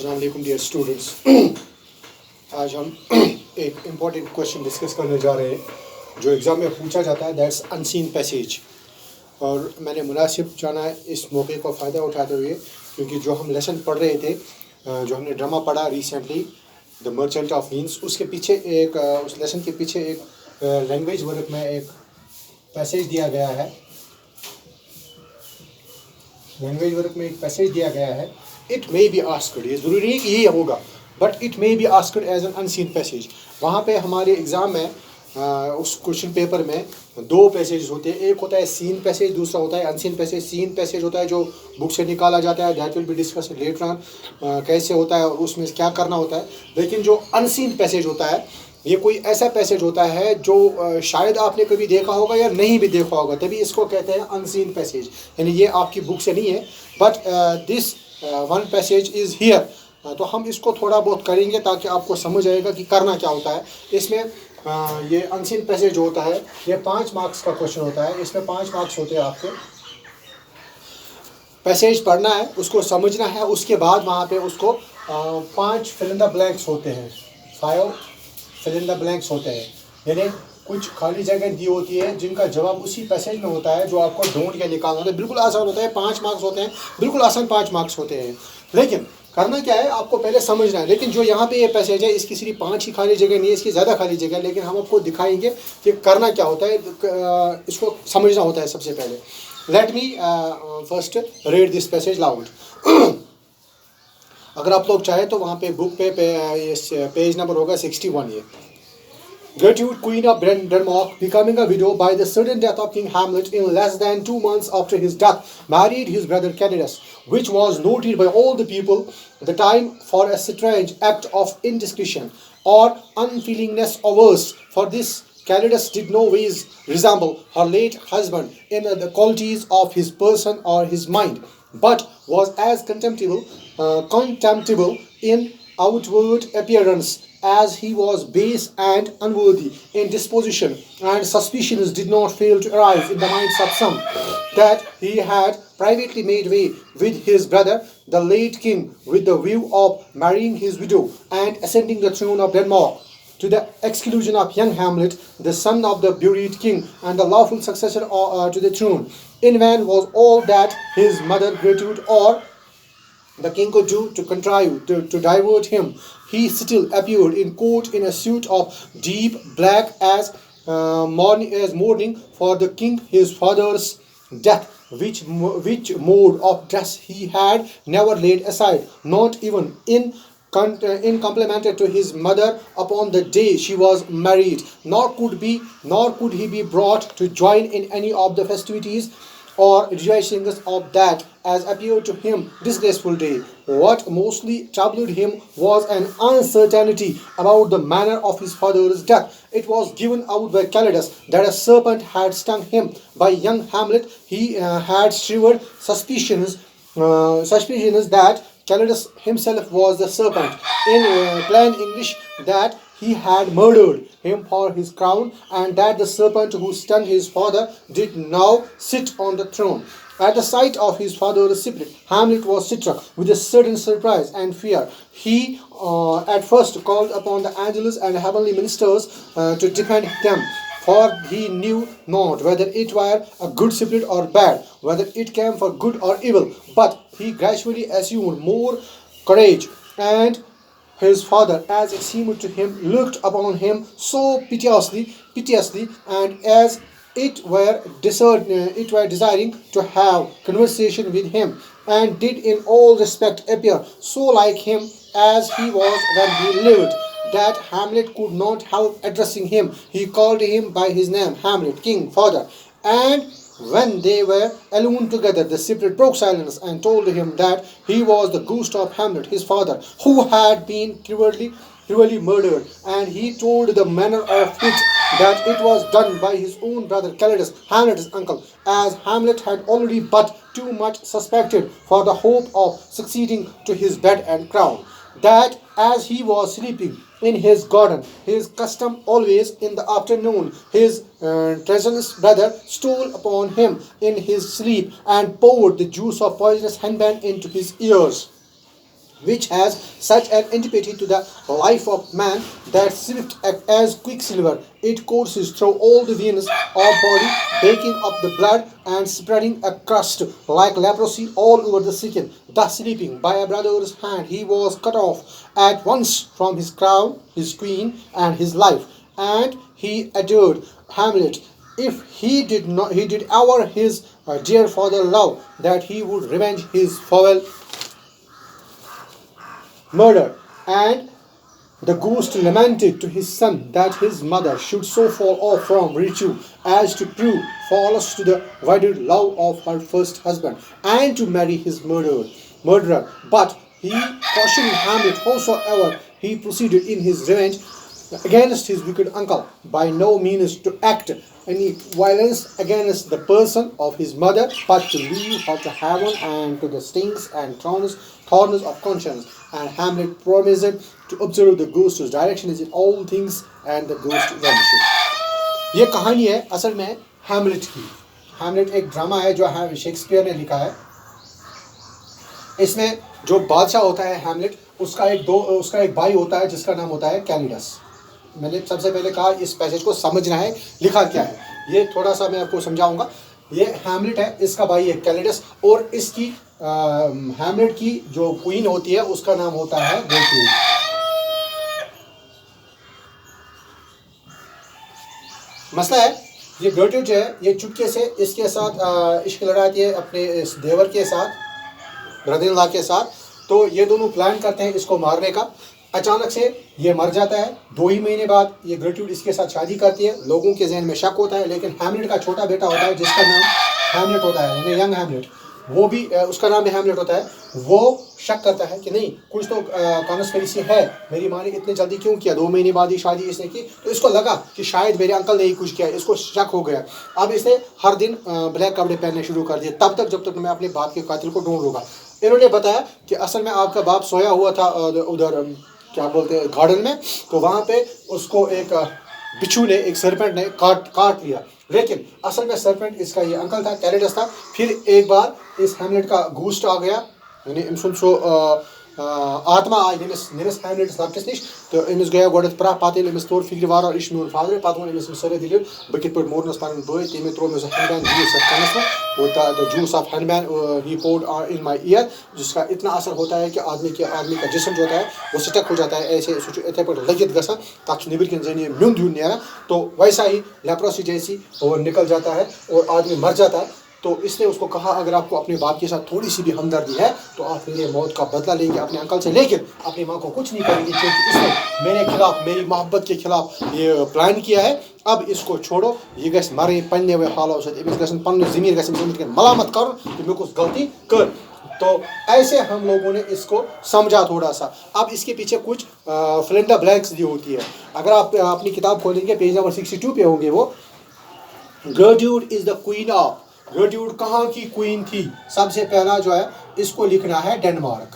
अस्सलाम वालेकुम dear students. आज हम एक इम्पॉर्टेंट क्वेश्चन डिस्कस करने जा रहे हैं जो एग्ज़ाम में पूछा जाता है, दैट्स अनसीन पैसेज। और मैंने मुनासिब जाना है इस मौके को फ़ायदा उठाते हुए, क्योंकि जो हम लेसन पढ़ रहे थे, जो हमने ड्रामा पढ़ा recently the merchant of Venice, उसके पीछे एक उस लेसन के पीछे एक लैंग्वेज वर्क में एक पैसेज दिया गया है। लैंग्वेज वर्क में एक पैसेज दिया गया है, इट मे बी आस्क्ड, ये ज़रूरी नहीं कि यही होगा, but it may be asked as an unseen passage. वहाँ पे हमारे एग्ज़ाम में उस क्वेश्चन पेपर में दो पैसेज होते हैं, एक होता है सीन पैसेज, दूसरा होता है अनसीन पैसेज। सीन पैसेज होता है जो बुक से निकाला जाता है, that will be discuss later on कैसे होता है और उसमें क्या करना होता है। लेकिन जो अनसीन पैसेज होता है, ये कोई ऐसा पैसेज होता है जो शायद आपने कभी देखा होगा या नहीं भी देखा होगा, तभी इसको कहते हैं अनसीन पैसेज। यानी ये आपकी बुक से नहीं है, but this one passage is here. तो हम इसको थोड़ा बहुत करेंगे ताकि आपको समझ आएगा कि करना क्या होता है इसमें। ये अनसीन पैसेज जो होता है, ये 5 मार्क्स का क्वेश्चन होता है। इसमें 5 मार्क्स होते हैं। आपको पैसेज पढ़ना है, उसको समझना है, उसके बाद वहाँ पे उसको 5 फिल इन द ब्लैंक्स होते हैं, 5 फिल इन द ब्लैंक्स होते हैं। यानी कुछ खाली जगह दी होती है जिनका जवाब उसी पैसेज में होता है जो आपको ढूंढ के निकालना होता है। बिल्कुल आसान होता है, 5 मार्क्स होते हैं, बिल्कुल आसान 5 मार्क्स होते हैं। लेकिन करना क्या है, आपको पहले समझना है। लेकिन जो यहाँ पे ये पैसेज है, इसकी सिर्फ 5 ही खाली जगह नहीं है, इसकी ज़्यादा खाली जगह है। लेकिन हम आपको दिखाएंगे कि करना क्या होता है, इसको समझना होता है सबसे पहले। Let me first read this passage loud. अगर आप लोग चाहें तो वहाँ पे बुक पे पेज नंबर होगा 61। ये Gertrude, Queen of Denmark, becoming a widow by the sudden death of King Hamlet in less than 2 months after his death, married his brother Cadidus, which was noted by all the people at the time for a strange act of indiscretion or unfeelingness or worse. For this, Cadidus did no ways resemble her late husband in the qualities of his person or his mind, but was as contemptible in outward appearance as he was base and unworthy in disposition, and suspicions did not fail to arise in the minds of some that he had privately made way with his brother, the late king, with the view of marrying his widow and ascending the throne of Denmark, to the exclusion of young Hamlet, the son of the buried king and the lawful successor to the throne. In vain was all that his mother Gertrude or the king could do to contrive to divert him. He still appeared in court in a suit of deep black as mourning for the king his father's death, which mode of dress he had never laid aside, not even in complimented to his mother upon the day she was married, nor could he be brought to join in any of the festivities or rejoicings of that as appeared to him disgraceful day. What mostly troubled him was an uncertainty about the manner of his father's death. It was given out by Calidus that a serpent had stung him. By young Hamlet he had shivered suspicions that Calidus himself was the serpent. In plain English, that he had murdered him for his crown, and that the serpent who stung his father did now sit on the throne. At the sight of his father's spirit, Hamlet was struck with a certain surprise and fear. He at first called upon the angels and heavenly ministers to defend them, for he knew not whether it were a good spirit or bad, whether it came for good or evil. But he gradually assumed more courage, and his father, as it seemed to him, looked upon him so piteously, and as it were desiring to have conversation with him, and did in all respect appear so like him as he was when he lived, that Hamlet could not help addressing him. He called him by his name, Hamlet, king, father. And when they were alone together, the spirit broke silence and told him that he was the ghost of Hamlet, his father, who had been cruelly murdered. And he told the manner of it, that it was done by his own brother Calidus, Hamlet's uncle, as Hamlet had already but too much suspected for the hope of succeeding to his bed and crown. That as he was sleeping in his garden, his custom always in the afternoon, his treasonous brother stole upon him in his sleep and poured the juice of poisonous henbane into his ears. which has such an antipathy to the life of man that swift as quicksilver, it courses through all the veins of body, breaking up the blood and spreading a crust like leprosy all over the skin. Thus sleeping by a brother's hand, he was cut off at once from his crown, his queen, and his life. And he adored Hamlet. If he did ever his dear father love, that he would revenge his foul murder. And the ghost lamented to his son that his mother should so fall off from virtue as to prove false to the wedded love of her first husband, and to marry his murderer. But he cautioned Hamlet, howsoever he proceeded in his revenge against his wicked uncle, by no means to act any violence against the person of his mother, but to leave her to heaven and to the stings and thorns of conscience. And Hamlet promised to observe the ghost's directions in all things, and the ghost vanished. ये कहानी है असल में Hamlet की। Hamlet एक drama है जो Shakespeare ने लिखा है। इसमें जो बादशाह होता है हैमलेट, उसका एक भाई होता है जिसका नाम होता है कैलिडस। मैंने सबसे पहले कहा इस पैसेज को समझना है, लिखा क्या है, ये थोड़ा सा मैं आपको समझाऊंगा। ये हैमलेट है, इसका भाई है कैलिडस, और इसकी हैमलेट की जो क्वीन होती है उसका नाम होता है गेर्ट्रूड। मसला है ये गेर्ट्रूड जो है ये चुपके से इसके साथ इश्क लड़ाती है अपने इस देवर के साथ, ब्रदर इन लॉ के साथ। तो ये दोनों प्लान करते हैं इसको मारने का। अचानक से ये मर जाता है। 2 ही महीने बाद ये गेर्ट्रूड इसके साथ शादी करती है। लोगों के जहन में शक होता है, लेकिन हैमलेट का छोटा बेटा होता है जिसका नाम हैमलेट होता है, यानी यंग हैमलेट, वो भी उसका नाम भी हैमलेट होता है। वो शक करता है कि नहीं, कुछ तो कॉन्स्पिरेसी है, मेरी माँ ने इतने जल्दी क्यों किया, 2 महीने बाद ही शादी इसने की। तो इसको लगा कि शायद मेरे अंकल ने ही कुछ किया, इसको शक हो गया। अब इसने हर दिन ब्लैक कपड़े पहनने शुरू कर दिए, तब तक जब तक मैं अपने बाप के कातिल को ढूंढ लूँगा। इन्होंने बताया कि असल में आपका बाप सोया हुआ था उधर क्या बोलते हैं गार्डन में, तो वहाँ पे उसको एक बिच्छू ने, एक सरपेंट ने काट लिया। लेकिन असल में सरपेंट इसका ये अंकल था, कैलिडस था। फिर एक बार इस हैमलेट का घूस्ट आ गया, यानी आत्मा आई निमिस हैमलेट्स नफ्स नश। तो अमिस गया गोड प्रा पे अमिस तोर फिक्र वार यह मोन फादर, पे वो अमिस सारे दिल बह कित मोरनस पन बे, तमें त्रो मे हैंडमैन जूस कनस में, the juice of handman he poured in my ear, जिसका इतना असर होता है कि आदमी का जिस्म जो होता है वो स्टक हो जाता है, ऐसे इथे पे लगित गसा तक निबर कन जन म्यून ध्यून नेरा। तो वैसा ही लेप्रोसी जैसी वो निकल जाता है और आदमी मर जाता है। तो इसने उसको कहा अगर आपको अपने बाप के साथ थोड़ी सी भी हमदर्दी है तो आप मेरे मौत का बदला लेंगे अपने अंकल से, लेकिन अपनी माँ को कुछ नहीं करेंगे, क्योंकि इसने मेरे खिलाफ, मेरी मोहब्बत के खिलाफ ये प्लान किया है। अब इसको छोड़ो, ये गस मरे पन्ने वे हालों से, अमिस गसन पन्ने ज़मीर गसन मलामत कर कि मैं कुछ गलती कर। तो ऐसे हम लोगों ने इसको समझा थोड़ा सा। अब इसके पीछे कुछ फिलिंदा ब्लैंक्स दी होती है। अगर आप अपनी किताब खोलेंगे पेज नंबर 62 पे होंगे वो, गेर्ट्रूड इज द क्वीन ऑफ, गेर्ट्रूड कहाँ की क्वीन थी? सबसे पहला जो है इसको लिखना है Denmark.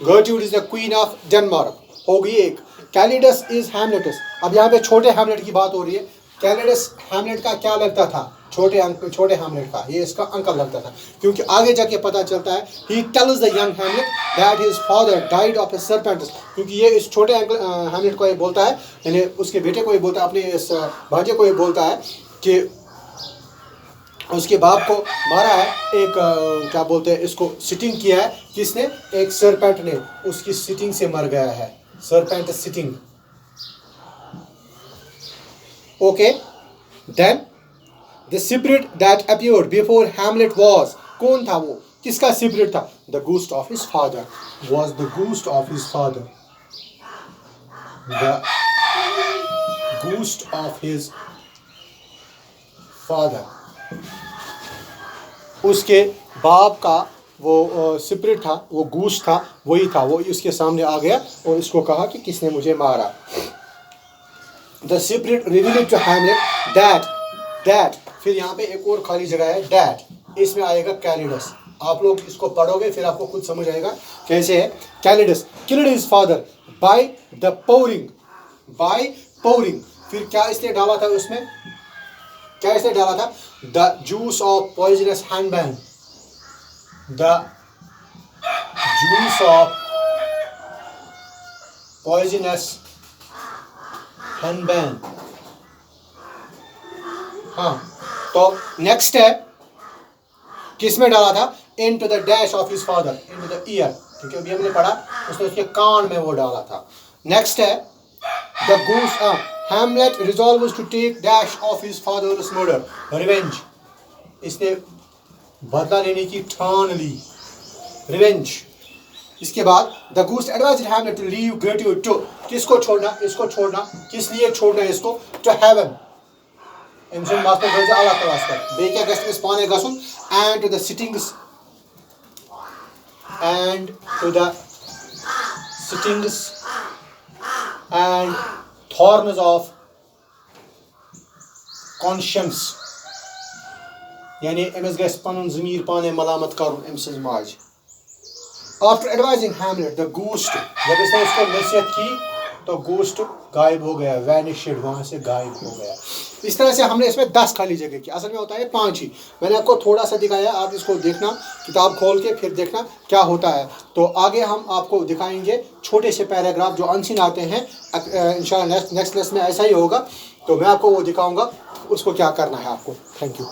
Gertrude is the queen of Denmark होगी एक। Claudius is Hamlet's. अब यहाँ पे छोटे हैमलेट की बात हो रही है। कैलिडस हैमलेट का क्या लगता था? छोटे हैमलेट का ये इसका अंकल लगता था, क्योंकि आगे जाके पता चलता है he tells the young Hamlet that his father died of a serpent, क्योंकि ये इस छोटे हैमलेट को ये बोलता है, यानी उसके बेटे को ये बोलता है, अपने इस भांजे को ये बोलता है कि उसके बाप को मारा है, एक क्या बोलते हैं इसको, सिटिंग किया है। किसने? एक सर्पेंट ने उसकी सिटिंग से मर गया है, serpent sitting. Okay, then The spirit that appeared before Hamlet was, कौन था वो? किसका spirit था? The ghost of his father. Was the ghost of his father. The ghost of his father. उसके बाप का वो spirit था, वो ghost था, वही था, वो इसके सामने आ गया और इसको कहा कि किसने मुझे मारा। The spirit revealed to Hamlet that फिर यहाँ पे एक और खाली जगह है, डैड, इसमें आएगा कैलिडस। आप लोग इसको पढ़ोगे फिर आपको खुद समझ आएगा कैसे है। Claudius killed his father by pouring। फिर क्या इसने डाला था उसमें? क्या इसने डाला था? The juice of poisonous handman, the juice of poisonous henbane. हाँ, तो नेक्स्ट है किस में डाला था? into the dash of his father, into the ear. ठीक है, अभी हमने पढ़ा उसने उसके कान में वो डाला था. नेक्स्ट है the goose. Hamlet resolves to take dash of his father's murder, revenge. इसने बदला लेने की ठान ली, revenge. इसके बाद the goose advised Hamlet to leave gratitude to. किसको छोड़ना? इसको छोड़ना. किस लिए छोड़ना है इसको? To heaven. एमसन मास्टर गज अल्लाह ताला पर बे क्या गस पाने गसुन and to the sittings and thorns of conscience. यानी एमस गस पनुन ज़मीर पाने मलामत करुन एमसन माज. After advising Hamlet, the ghost, जब इसने उसको नसीहत की तो गोस्ट गायब हो गया, वैनिश्ड, वहाँ से गायब हो गया. इस तरह से हमने इसमें 10 खाली जगह की. असल में होता है 5 ही. मैंने आपको थोड़ा सा दिखाया, आप इसको देखना, किताब खोल के फिर देखना क्या होता है. तो आगे हम आपको दिखाएंगे छोटे से पैराग्राफ जो अनसीन आते हैं. इंशाल्लाह नेक्स्ट लेसन में ऐसा ही होगा. तो मैं आपको वो दिखाऊंगा उसको क्या करना है आपको. Thank you.